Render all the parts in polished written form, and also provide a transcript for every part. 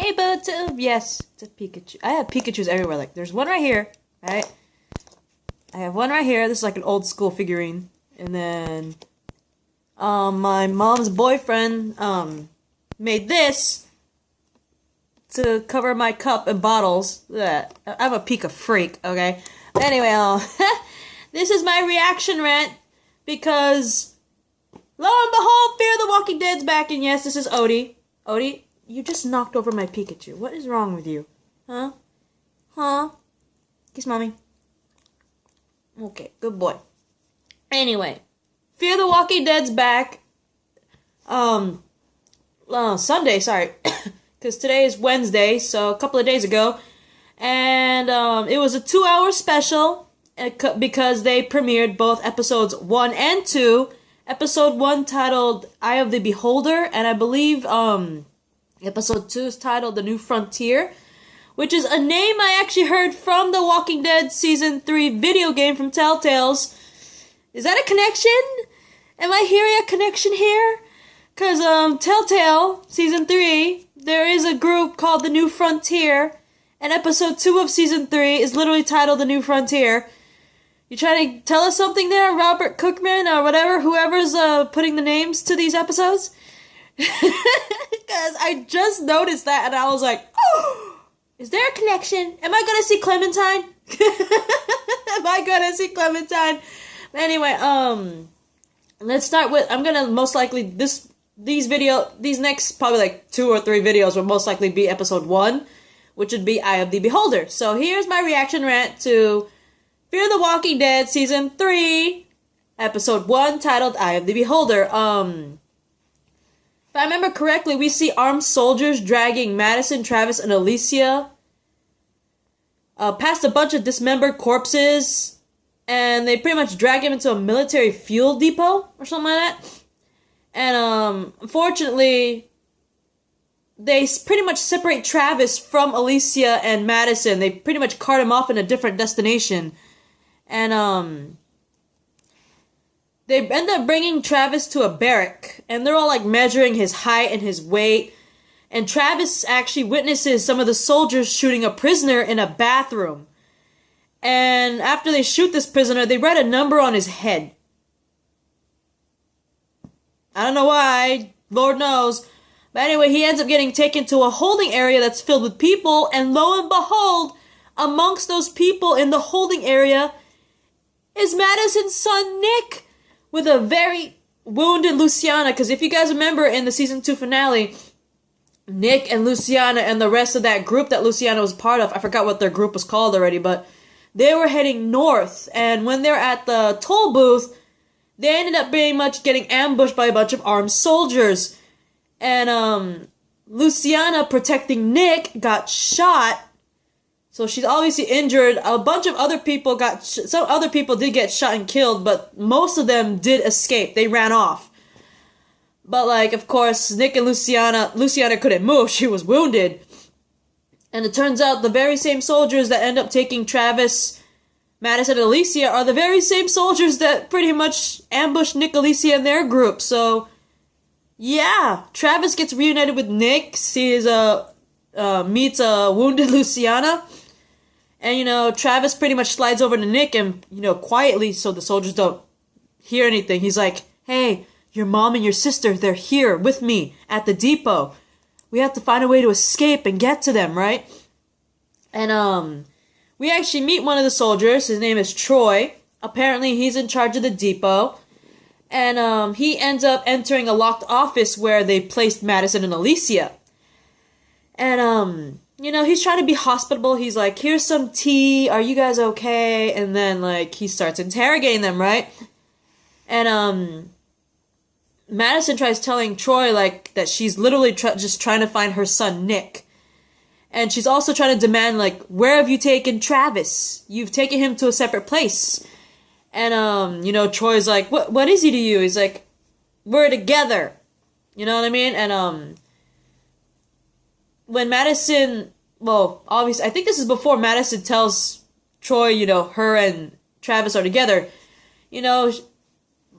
Hey, Buttertube. Yes, it's a Pikachu. I have Pikachus everywhere. Like, there's one right here, right? I have one right here. This is like an old school figurine. And then, my mom's boyfriend, made this to cover my cup and bottles. I'm a Pika freak, okay? Anyway, this is my reaction rant because, lo and behold, Fear the Walking Dead's back, and yes, this is Odie. Odie, you just knocked over my Pikachu. What is wrong with you? Huh? Huh? Kiss mommy. Okay, good boy. Anyway, Fear the Walking Dead's back. Sunday, sorry. Because today is Wednesday, so a couple of days ago. And, it was a 2-hour special because they premiered both episodes 1 and 2. Episode 1 titled Eye of the Beholder, and I believe, episode 2 is titled The New Frontier, which is a name I actually heard from the Walking Dead Season 3 video game from Telltale's. Is that a connection? Am I hearing a connection here? Because, Telltale, Season 3, there is a group called The New Frontier, and episode 2 of Season 3 is literally titled The New Frontier. You trying to tell us something there, Robert Cookman, or whatever, whoever's, putting the names to these episodes? Because I just noticed that, and I was like, oh, is there a connection? Am I gonna see Clementine? Am I gonna see Clementine? Anyway, let's start with, I'm gonna most likely, these next probably like 2 or 3 videos will most likely be episode 1, which would be Eye of the Beholder. So here's my reaction rant to Fear the Walking Dead Season 3, Episode 1, titled Eye of the Beholder. If I remember correctly, we see armed soldiers dragging Madison, Travis, and Alicia past a bunch of dismembered corpses, and they pretty much drag him into a military fuel depot, or something like that. And, unfortunately, they pretty much separate Travis from Alicia and Madison. They pretty much cart him off in a different destination. And, they end up bringing Travis to a barrack, and they're all, like, measuring his height and his weight. And Travis actually witnesses some of the soldiers shooting a prisoner in a bathroom. And after they shoot this prisoner, they write a number on his head. I don't know why, Lord knows. But anyway, he ends up getting taken to a holding area that's filled with people, and lo and behold, amongst those people in the holding area is Madison's son, Nick, with a very wounded Luciana, because if you guys remember in the Season 2 finale, Nick and Luciana and the rest of that group that Luciana was part of, I forgot what their group was called already, but they were heading north, and when they're at the toll booth, they ended up pretty much getting ambushed by a bunch of armed soldiers. And, Luciana, protecting Nick, got shot. So she's obviously injured. A bunch of other people some other people did get shot and killed, but most of them did escape. They ran off. But, like, of course, Nick and Luciana couldn't move. She was wounded. And it turns out the very same soldiers that end up taking Travis, Madison, and Alicia are the very same soldiers that pretty much ambushed Nick, Alicia, and their group. So, yeah, Travis gets reunited with Nick, meets a wounded Luciana, and, Travis pretty much slides over to Nick and, quietly, so the soldiers don't hear anything. He's like, hey, your mom and your sister, they're here with me at the depot. We have to find a way to escape and get to them, right? And, we actually meet one of the soldiers. His name is Troy. Apparently, he's in charge of the depot. And, he ends up entering a locked office where they placed Madison and Alicia. And, he's trying to be hospitable. He's like, here's some tea. Are you guys okay? And then, like, he starts interrogating them, right? And, Madison tries telling Troy, like, that she's literally just trying to find her son, Nick. And she's also trying to demand, like, where have you taken Travis? You've taken him to a separate place. And, Troy's like, what is he to you? He's like, we're together. You know what I mean? And, when Madison, well, obviously, I think this is before Madison tells Troy, her and Travis are together.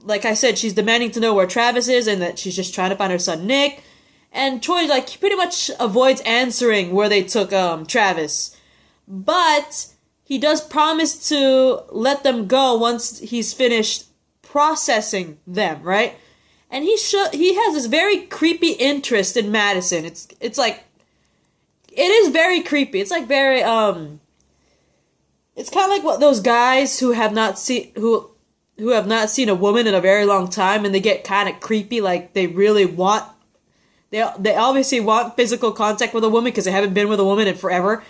Like I said, she's demanding to know where Travis is and that she's just trying to find her son, Nick. And Troy, like, he pretty much avoids answering where they took, Travis. But he does promise to let them go once he's finished processing them, right? And he has this very creepy interest in Madison. It's like, it is very creepy. It's like very, it's kind of like what those guys who have not seen, who have not seen a woman in a very long time, and they get kind of creepy, like they really want, they obviously want physical contact with a woman because they haven't been with a woman in forever.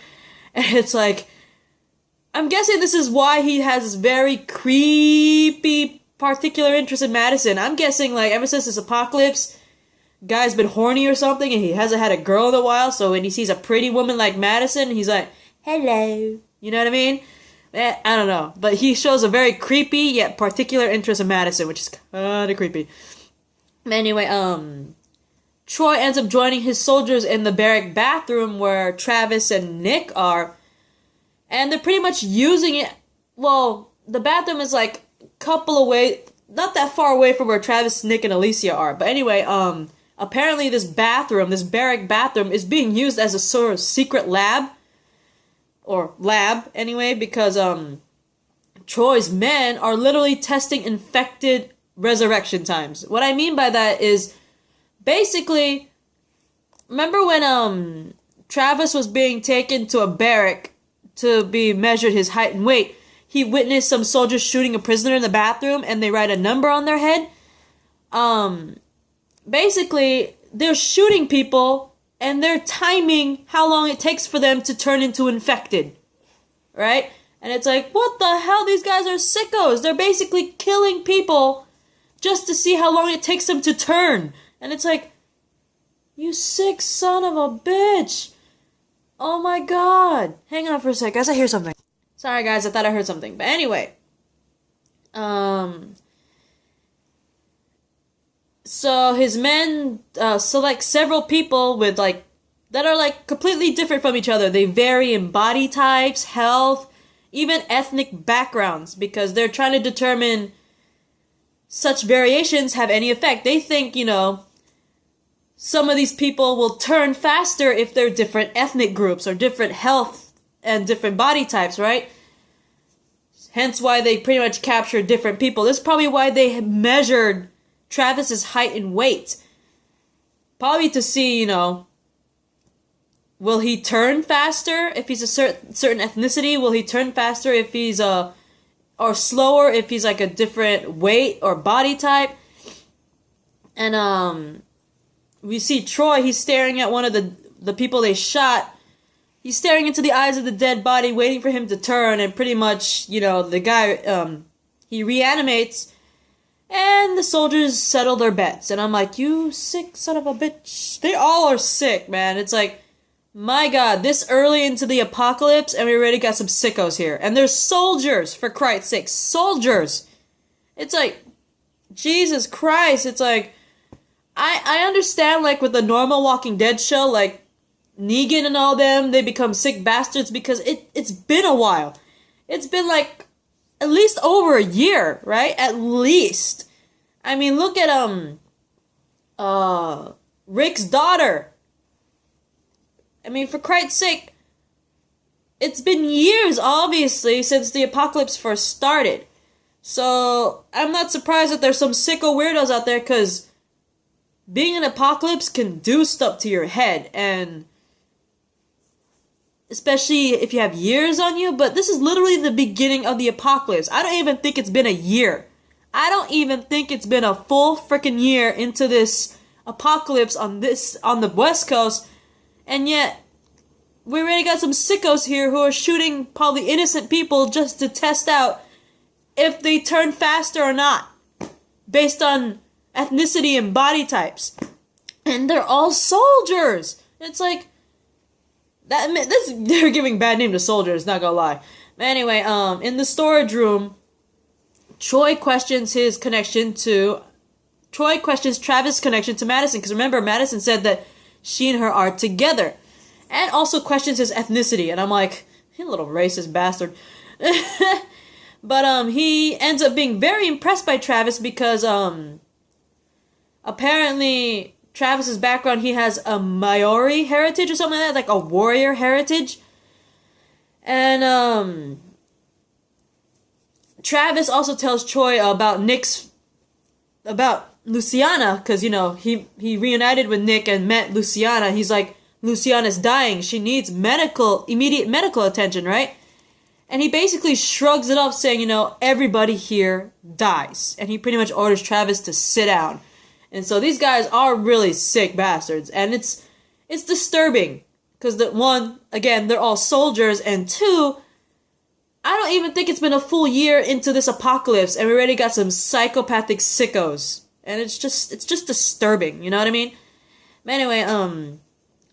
And it's like, I'm guessing this is why he has this very creepy particular interest in Madison. I'm guessing, like, ever since this apocalypse, guy's been horny or something, and he hasn't had a girl in a while, so when he sees a pretty woman like Madison, he's like, hello. You know what I mean? I don't know. But he shows a very creepy yet particular interest in Madison, which is kind of creepy. Anyway, Troy ends up joining his soldiers in the barrack bathroom where Travis and Nick are. And they're pretty much using it. Well, the bathroom is like a couple away, not that far away from where Travis, Nick, and Alicia are. But anyway, apparently this bathroom, this barrack bathroom, is being used as a sort of secret lab. Or lab, anyway, because, Troy's men are literally testing infected resurrection times. What I mean by that is, basically, remember when, Travis was being taken to a barrack to be measured his height and weight, he witnessed some soldiers shooting a prisoner in the bathroom, and they write a number on their head? Basically, they're shooting people, and they're timing how long it takes for them to turn into infected. Right? And it's like, what the hell? These guys are sickos. They're basically killing people just to see how long it takes them to turn. And it's like, you sick son of a bitch. Oh my god. Hang on for a sec, guys. I hear something. Sorry, guys. I thought I heard something. But anyway. So his men select several people with like that are like completely different from each other. They vary in body types, health, even ethnic backgrounds, because they're trying to determine such variations have any effect. They think, you know, some of these people will turn faster if they're different ethnic groups or different health and different body types, right? Hence why they pretty much captured different people. This is probably why they measured Travis's height and weight. Probably to see, you know, will he turn faster if he's a certain ethnicity? Will he turn faster if he's or slower if he's like a different weight or body type? And we see Troy, he's staring at one of the people they shot. He's staring into the eyes of the dead body, waiting for him to turn, and pretty much, you know, the guy, he reanimates, and the soldiers settle their bets. And I'm like, you sick son of a bitch. They all are sick, man. It's like, my god, this early into the apocalypse, and we already got some sickos here. And they're soldiers, for Christ's sake. Soldiers! It's like, Jesus Christ, it's like, I understand, like, with the normal Walking Dead show, like, Negan and all them, they become sick bastards because it's been a while. It's been, like, at least over a year, right? At least. I mean, look at, Rick's daughter. I mean, for Christ's sake, it's been years, obviously, since the apocalypse first started. So, I'm not surprised that there's some sicko weirdos out there, because being an apocalypse can do stuff to your head, and especially if you have years on you, but this is literally the beginning of the apocalypse. I don't even think it's been a year. I don't even think it's been a full freaking year into this apocalypse on the West Coast, and yet we already got some sickos here who are shooting probably innocent people just to test out if they turn faster or not, based on ethnicity and body types. And they're all soldiers. It's like, they're giving bad name to soldiers, not gonna lie. But anyway, in the storage room, Troy questions Travis' connection to Madison, because remember, Madison said that she and her are together. And also questions his ethnicity, and I'm like, you little racist bastard. But, he ends up being very impressed by Travis because, apparently, Travis's background, he has a Maori heritage or something like that, like a warrior heritage. And Travis also tells Troy about Luciana, because, you know, he reunited with Nick and met Luciana. He's like, Luciana's dying. She needs immediate medical attention, right? And he basically shrugs it off, saying, you know, everybody here dies. And he pretty much orders Travis to sit down. And so these guys are really sick bastards. And it's disturbing. Because, one, again, they're all soldiers. And two, I don't even think it's been a full year into this apocalypse. And we already got some psychopathic sickos. And it's just disturbing. You know what I mean? But anyway,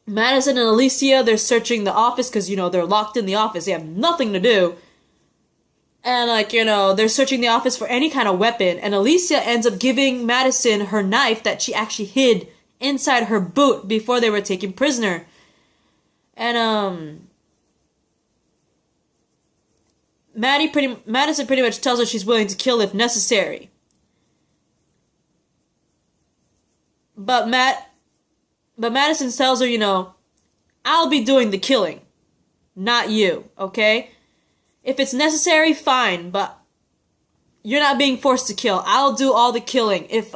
Madison and Alicia, they're searching the office because, you know, they're locked in the office. They have nothing to do. And, like, you know, they're searching the office for any kind of weapon. And Alicia ends up giving Madison her knife that she actually hid inside her boot before they were taken prisoner. And, Madison pretty much tells her she's willing to kill if necessary. But Madison tells her, you know, I'll be doing the killing, not you, okay? If it's necessary, fine, but you're not being forced to kill. I'll do all the killing. If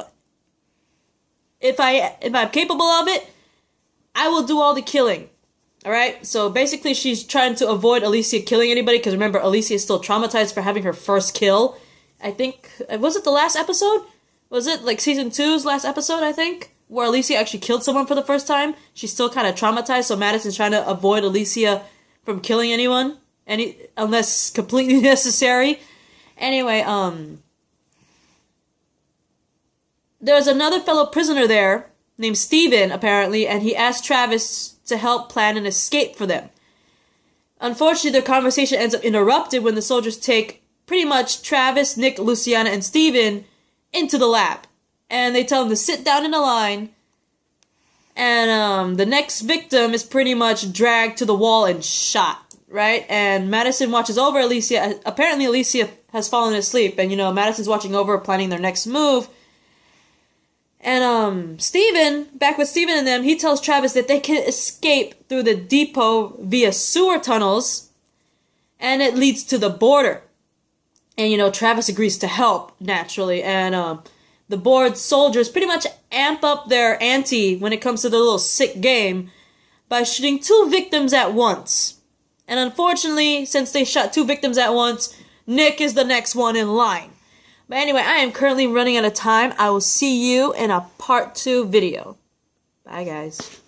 I'm capable of it, I will do all the killing. Alright? So basically she's trying to avoid Alicia killing anybody, because remember, Alicia is still traumatized for having her first kill. I think, was it the last episode? Was it like season 2's last episode, I think? Where Alicia actually killed someone for the first time. She's still kind of traumatized, so Madison's trying to avoid Alicia from killing anyone, unless completely necessary. Anyway, there's another fellow prisoner there named Steven, apparently, and he asked Travis to help plan an escape for them. Unfortunately, their conversation ends up interrupted when the soldiers take pretty much Travis, Nick, Luciana, and Steven into the lab. And they tell him to sit down in a line. And the next victim is pretty much dragged to the wall and shot, right? And Madison watches over Alicia. Apparently Alicia has fallen asleep. And, you know, Madison's watching over, planning their next move. And Steven, back with Steven and them, he tells Travis that they can escape through the depot via sewer tunnels. And it leads to the border. And, you know, Travis agrees to help, naturally. And, the bored soldiers pretty much amp up their ante when it comes to the little sick game by shooting 2 victims at once. And unfortunately, since they shot 2 victims at once, Nick is the next one in line. But anyway, I am currently running out of time. I will see you in a part 2 video. Bye, guys.